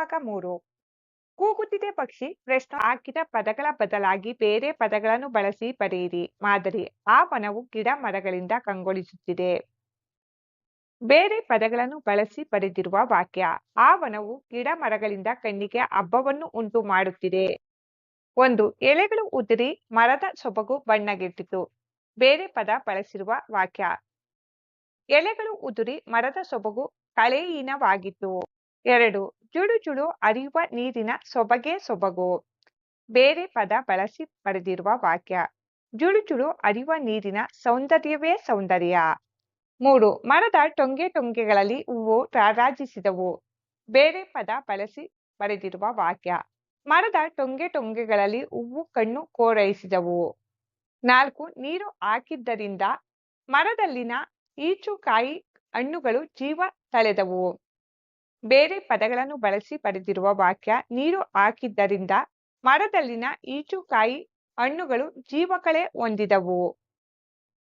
ಭಾಗ 3. ಕೂಗುತ್ತಿದೆ ಪಕ್ಷಿ ಪ್ರಶ್ನೆ ಹಾಕಿದ ಪದಗಳ ಬದಲಾಗಿ ಬೇರೆ ಪದಗಳನ್ನು ಬಳಸಿ ಬರೆಯಿರಿ. ಮಾದರಿ: ಆ ವನವು ಗಿಡ ಮರಗಳಿಂದ ಕಂಗೊಳಿಸುತ್ತಿದೆ. ಬೇರೆ ಪದಗಳನ್ನು ಬಳಸಿ ಬರೆದಿರುವ ವಾಕ್ಯ: ಆ ವನವು ಗಿಡ ಮರಗಳಿಂದ ಕಣ್ಣಿಗೆ ಹಬ್ಬವನ್ನು ಉಂಟು ಮಾಡುತ್ತಿದೆ. 1. ಎಲೆಗಳು ಉದುರಿ ಮರದ ಸೊಬಗು ಬಣ್ಣಗೆಟ್ಟಿತು. ಬೇರೆ ಪದ ಬಳಸಿರುವ ವಾಕ್ಯ: ಎಲೆಗಳು ಉದುರಿ ಮರದ ಸೊಬಗು ಕಳೆಹೀನವಾಗಿತ್ತು. 2. ಜುಳು ಜುಳು ಹರಿಯುವ ನೀರಿನ ಸೊಬಗೇ ಸೊಬಗು. ಬೇರೆ ಪದ ಬಳಸಿ ಬರೆದಿರುವ ವಾಕ್ಯ: ಜುಳು ಜುಳು ಹರಿಯುವ ನೀರಿನ ಸೌಂದರ್ಯವೇ ಸೌಂದರ್ಯ. 3. ಮರದ ಟೊಂಗೆ ಟೊಂಗೆಗಳಲ್ಲಿ ಹೂವು ರಾರಾಜಿಸಿದವು. ಬೇರೆ ಪದ ಬಳಸಿ ಬರೆದಿರುವ ವಾಕ್ಯ: ಮರದ ಟೊಂಗೆ ಟೊಂಗೆಗಳಲ್ಲಿ ಹೂವು ಕಣ್ಣು ಕೋರೈಸಿದವು. 4. ನೀರು ಹಾಕಿದ್ದರಿಂದ ಮರದಲ್ಲಿನ ಈಚುಕಾಯಿ ಹಣ್ಣುಗಳು ಜೀವ ತಳೆದವು. ಬೇರೆ ಪದಗಳನ್ನು ಬಳಸಿ ಬರೆದಿರುವ ವಾಕ್ಯ: ನೀರು ಹಾಕಿದ್ದರಿಂದ ಮರದಲ್ಲಿನ ಈಚುಕಾಯಿ ಹಣ್ಣುಗಳು ಜೀವಕಳೆ ಹೊಂದಿದವು.